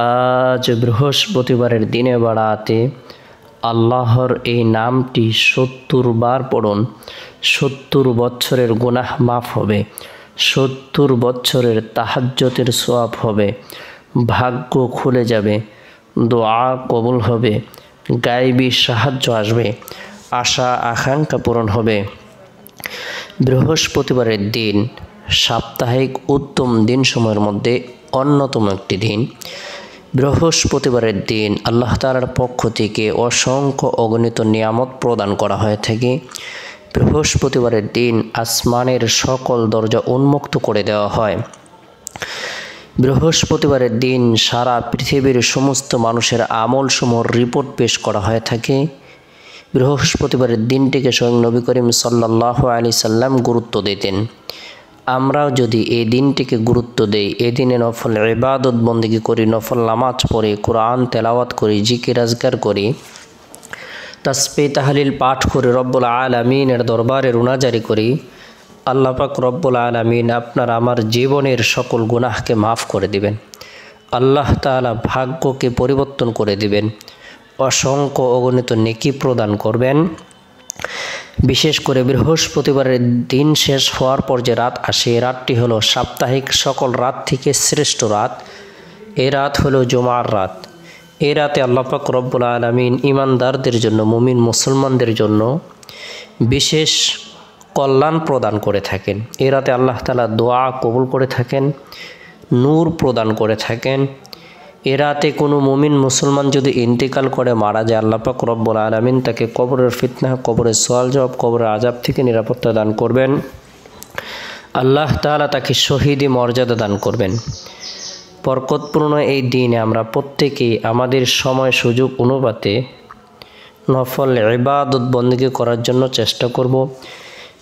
আজ বৃহস্পতিবারের দিনে বাড়াতে আল্লাহর এই নামটি ৭০ বার পড়ুন। ৭০ বছরের গুনাহ মাফ হবে, ৭০ বছরের তাহাজ্জুদের সওয়াব হবে, ভাগ্য খুলে যাবে, দোয়া কবুল হবে, গায়বী সাহায্য আসবে, আশা আকাঙ্ক্ষা পূরণ হবে। বৃহস্পতিবারের দিন সাপ্তাহিক উত্তম দিনসমূহের মধ্যে অন্যতম একটি দিন। বৃহস্পতিবারের দিন আল্লাহ তাআলার পক্ষ থেকে অসংখ্য অগণিত নিয়ামত প্রদান করা হয়ে থাকে। বৃহস্পতিবারের দিন আসমানের সকল দরজা উন্মুক্ত করে দেওয়া হয়। বৃহস্পতিবারের দিন সারা পৃথিবীর সমস্ত মানুষের আমলসমূহের রিপোর্ট পেশ করা হয়ে থাকে। বৃহস্পতিবারের দিনটিকে স্বয়ং নবী করিম সাল্লাল্লাহু আলাইহি সাল্লাম গুরুত্ব দিতেন। আমরাও যদি এই দিনটিকে গুরুত্ব দেই, এই দিনে নফল ইবাদত বন্দেগী করি, নফল নামাজ পড়ি, কোরআন তেলাওয়াত করি, জিকির আজকার করি, তাসবিহ তাহলিল পাঠ করে রব্বুল আলামিনের দরবারে রুনাজারি করি, আল্লাহ পাক রব্বুল আলামিন আপনার আমার জীবনের সকল গুনাহকে মাফ করে দিবেন। আল্লাহ তাআলা ভাগ্যকে পরিবর্তন করে দিবেন, অসংখ্য অগণিত নেকি প্রদান করবেন। বিশেষ করে বৃহস্পতিবারের দিন শেষ হওয়ার পর যে রাত আসে, এই রাতটি হলো সাপ্তাহিক সকল রাত থেকে শ্রেষ্ঠ রাত। এই রাত হলো জুমার রাত। এই রাতে আল্লাহ পাক রব্বুল আলামিন ঈমানদারদের জন্য, মুমিন মুসলমানদের জন্য বিশেষ কল্যাণ প্রদান করে থাকেন। এই রাতে আল্লাহ তাআলা দোয়া কবুল করে থাকেন, নূর প্রদান করে থাকেন। এ রাতে কোনো মুমিন মুসলমান যদি ইন্তেকাল করে মারা যায়, আল্লাহ পাক রব্বুল আলামিন তাকে কবরের ফিতনা, কবরের সওয়াল জবাব, কবরের আযাব থেকে নিরাপত্তা দান করবেন। আল্লাহ তাআলা তাকে শহীদি মর্যাদা দান করবেন। বরকতপূর্ণ এই দিনে আমরা প্রত্যেকেই আমাদের সময় সুযোগ অনুপাতে নফল ইবাদত বন্দেগী করার জন্য চেষ্টা করব।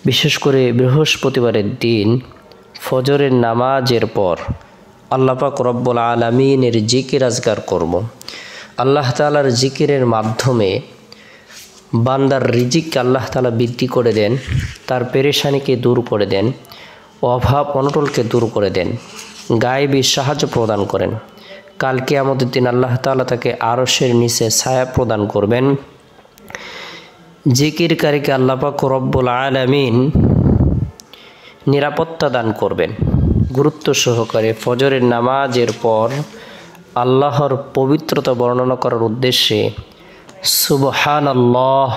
বিশেষ করে বৃহস্পতিবারের দিন ফজরের নামাজের পর আল্লাহ পাক রব্বুল আলামিনের জিকির আজকার করব। আল্লাহ তাআলার জিকিরের মাধ্যমে বান্দার রিজিককে আল্লাহ তাআলা বৃদ্ধি করে দেন, তার পেরেশানিকে দূর করে দেন, অভাব অনটনকে দূর করে দেন, গায়েবী সাহায্য প্রদান করেন। কাল কিয়ামতের দিন আল্লাহ তাআলা তাকে আরশের নিচে ছায়া প্রদান করবেন। জিকিরকারীকে আল্লাহ পাক রব্বুল আলামিন নিরাপত্তা দান করবেন। গুরুত্ব সহকারে ফজরের নামাজের পর আল্লাহর পবিত্রতা বর্ণনা করার উদ্দেশ্যে সুবহানাল্লাহ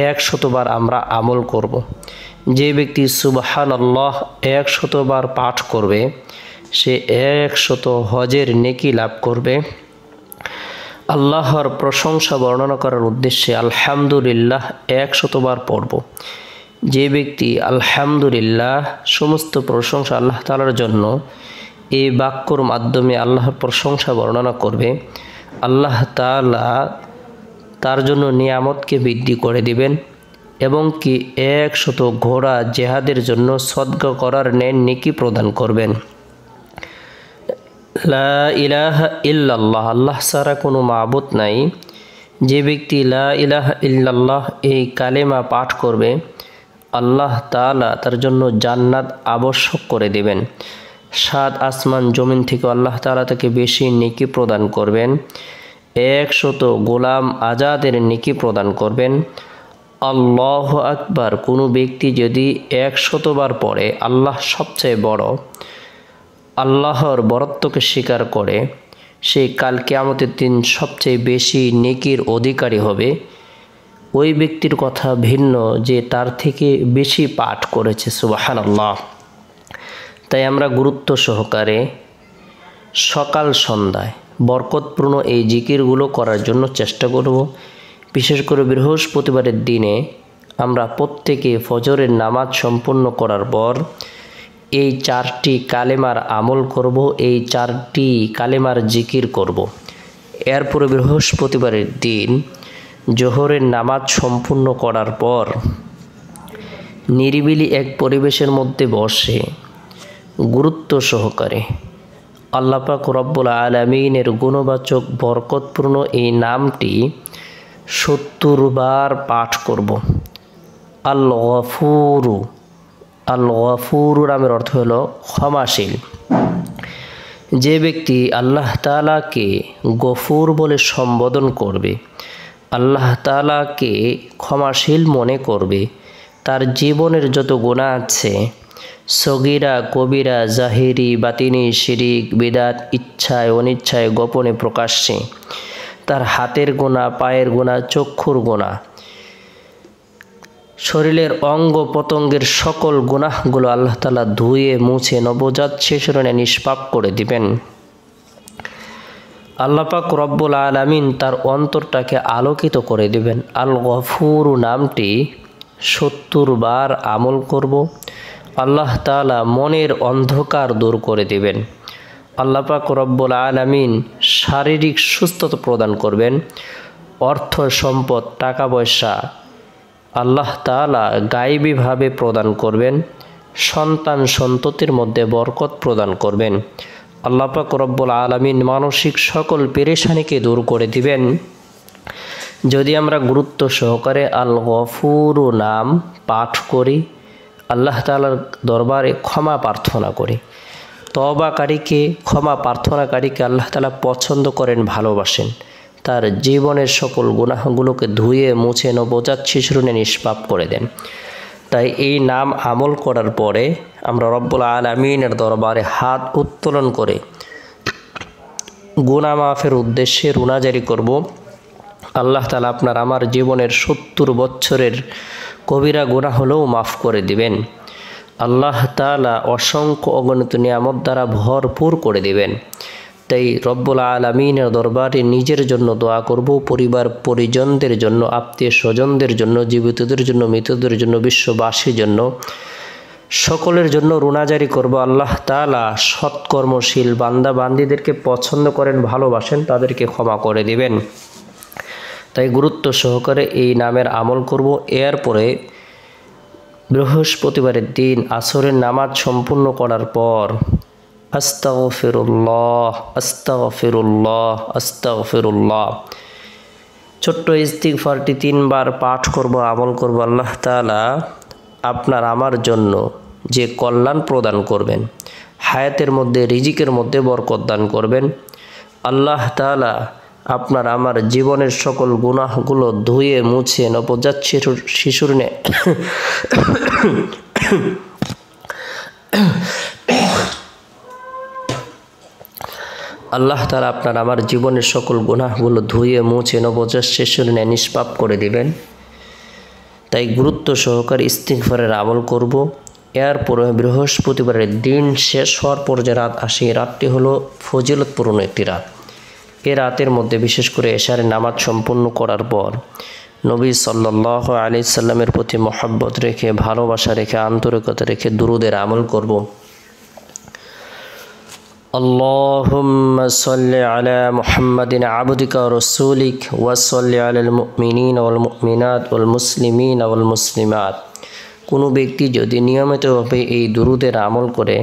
১০০ বার আমরা আমল করব। যে ব্যক্তি সুবহানাল্লাহ ১০০ বার পাঠ করবে, সে ১০০ হজের নেকি লাভ করবে। আল্লাহর প্রশংসা বর্ণনা করার উদ্দেশ্যে আলহামদুলিল্লাহ ১০০ বার পড়ব। যে ব্যক্তি আলহামদুলিল্লাহ, সমস্ত প্রশংসা আল্লাহ তাআলার জন্য, এই বাক্যর মাধ্যমে আল্লাহর প্রশংসা বর্ণনা করবে, আল্লাহ তাআলা তার জন্য নিয়ামতকে বৃদ্ধি করে দিবেন এবং কি ১০০ ঘোড়া জেহাদের জন্য সদকা করার নেকি প্রদান করবেন। লা ইলাহা ইল্লাল্লাহ, আল্লাহ ছাড়া কোনো মাবুদ নাই। যে ব্যক্তি লা ইলাহা ইল্লাল্লাহ এই কালেমা পাঠ করবে, আল্লাহ তাআলা তার জন্য জান্নাত আবশ্যক করে দিবেন। ৭ আসমান জমিন থেকে আল্লাহ তাআলা তাকে বেশি নেকি প্রদান করবেন। ১০০ গোলাম আজাদের নেকি প্রদান করবেন। আল্লাহু আকবার কোনো ব্যক্তি যদি ১০০ বার পড়ে, আল্লাহ সবচেয়ে বড়, আল্লাহর বরত্বকে স্বীকার করে, সে কাল কিয়ামতের দিন সবচেয়ে বেশি নেকির অধিকারী হবে। ওই ব্যক্তির কথা ভিন্ন যে তার থেকে বেশি পাঠ করেছে সুবহানাল্লাহ। তাই আমরা গুরুত্ব সহকারে সকাল সন্ধ্যায় বরকতপূর্ণ এই জিকিরগুলো করার জন্য চেষ্টা করব। বিশেষ করে বৃহস্পতিবারের দিনে আমরা প্রত্যেকে ফজরের নামাজ সম্পূর্ণ করার পর এই 4টি কালেমার আমল করব, এই 4টি কালেমার জিকির করব। এরপরে বৃহস্পতিবারের দিন জোহরের নামাজ সম্পূর্ণ করার পর নিরিবিলি এক পরিবেশের মধ্যে বসে গুরুত্ব সহকারে আল্লাহ পাক রব্বুল আলামিনের গুণবাচক বরকতপূর্ণ এই নামটি ৭০ বার পাঠ করব। আল গফুরু, আল গফুরু নামের অর্থ হলো ক্ষমাশীল। যে ব্যক্তি আল্লাহ তাআলাকে গফুর বলে সম্বোধন করবে, আল্লাহ তাআলাকে ক্ষমাশীল মনে করবে, তার জীবনের যত গুনাহ আছে, সগীরা কবিরা, জাহিরি বাতিনি, শিরিক বিদআত, ইচ্ছায় অনিচ্ছায়, গোপনে প্রকাশ্যে, তার হাতের গুনাহ, পায়ের গুনাহ, চক্ষুর গুনাহ, শরীরের অঙ্গ প্রত্যঙ্গের সকল গুনাহগুলো আল্লাহ তাআলা ধুয়ে মুছে নবজাত শিশুর ন্যায় নিষ্পাপ করে দিবেন। আল্লাহ পাক রব্বুল আলামিন তার অন্তরটাকে আলোকিত করে দিবেন। আল গফুর নামটি 70 বার আমল করব, আল্লাহ তাআলা মনের অন্ধকার দূর করে দিবেন। আল্লাহ পাক রব্বুল আলামিন শারীরিক সুস্থতা প্রদান করবেন, অর্থ সম্পদ টাকা পয়সা আল্লাহ তাআলা গায়বীভাবে প্রদান করবেন, সন্তান সন্ততির মধ্যে বরকত প্রদান করবেন। আল্লাহ পাক রব্বুল আলামিন মানসিক সকল পেরেশানিকে দূর করে দিবেন যদি আমরা গুরুত্ব সহকারে আল গফুর নাম পাঠ করি, আল্লাহ তাআলার দরবারে ক্ষমা প্রার্থনা করি। তওবাকারীকে, ক্ষমা প্রার্থনাকারীকে আল্লাহ তাআলা পছন্দ করেন, ভালোবাসেন। তার জীবনের সকল গুনাহগুলোকে ধুয়ে মুছে নবজাত শিশুর ন্যায় নিষ্পাপ করে দেন। তাই এই নাম আমল করার পরে আমরা রব্বুল আলামিনের দরবারে হাত উত্তোলন করে গুনাহ মাফের উদ্দেশ্যে রুনাজারি করব। আল্লাহ তাআলা আপনার আমার জীবনের 70 বছরের কবিরা গুনাহ হলেও মাফ করে দিবেন। আল্লাহ তাআলা অসংখ্য অগণিত নিয়ামত দ্বারা ভরপুর করে দিবেন। তাই রব্বুল আলামিনের দরবারে নিজের জন্য দোয়া করব, পরিবার পরিজনদের জন্য, আত্মীয় স্বজনদের জন্য, জীবিতদের জন্য, মৃতদের জন্য, বিশ্ববাসীর জন্য, সকলের জন্য রুনাজারি করব। আল্লাহ তাআলা সৎকর্মশীল বান্দা বান্দীদেরকে পছন্দ করেন, ভালোবাসেন, তাদেরকে ক্ষমা করে দিবেন। তাই গুরুত্ব সহকারে এই নামের আমল করব। এরপরে বৃহস্পতিবারের দিন আসরের নামাজ সম্পূর্ণ করার পর আস্তাগফিরুল্লাহ আস্তাগফিরুল্লাহ আস্তাগফিরুল্লাহ ছোট্ট ইস্তিগফারটি 3 বার পাঠ করব, আমল করব। আল্লাহ তাআলা আপনার আমার জন্য যে কল্যাণ প্রদান করবেন, হায়াতের মধ্যে রিজিকের মধ্যে বরকত দান করবেন। আল্লাহ তাআলা আপনার আমার জীবনের সকল গুনাহগুলো ধুয়ে মুছে নবজাত শিশুর ন্যায় আল্লাহ তাআলা আপনার আমার জীবনের সকল গুনাহগুলো ধুয়ে মুছে নবজাত শিশুর ন্যায় নিষ্পাপ করে দিবেন। তাই গুরুত্ব সহকারে ইস্তিগফারের আমল করব। এরপরে বৃহস্পতিবারের দিন শেষ হওয়ার পর যে রাত আসে, এই রাতটি হলো ফজিলতপূর্ণ একটি রাত। এ রাতের মধ্যে বিশেষ করে এশারের নামাজ সম্পূর্ণ করার পর নবী সাল্লাল্লাহু আলাইহি সাল্লামের প্রতি মহব্বত রেখে, ভালোবাসা রেখে, আন্তরিকতা রেখে দুরুদের আমল করব। আল্লাহুম্মা সাল্লি আলা মুহাম্মাদিন আবদিকা ওয়া রাসূলিক ওয়া সাল্লি আলাল মুমিনিনা ওয়াল মুমিনাত ওয়াল মুসলিমিনা ওয়াল মুসলিমাত। কোনো ব্যক্তি যদি নিয়মিতভাবে এই দুরুদের আমল করে,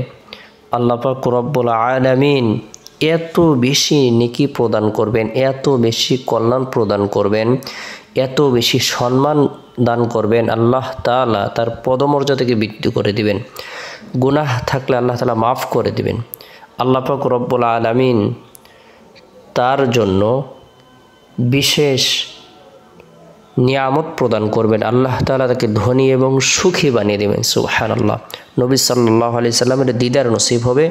আল্লাহ পাক রব্বুল আলামিন এত বেশি নেকি প্রদান করবেন, এত বেশি কল্যাণ প্রদান করবেন, এত বেশি সম্মান দান করবেন। আল্লাহ তাআলা তার পদমর্যাদাকে বৃদ্ধি করে দিবেন। গুনাহ থাকলে আল্লাহ তাআলা মাফ করে দিবেন। আল্লাহ পাক রব্বুল আলামিন তার জন্য বিশেষ নিয়ামত প্রদান করবেন। আল্লাহ তাআলা তাকে ধনী এবং সুখী বানিয়ে দেবেন। সুবহানাল্লাহ। নবী সাল্লাল্লাহু আলাইহি সাল্লামের দিদার নসিব হবে।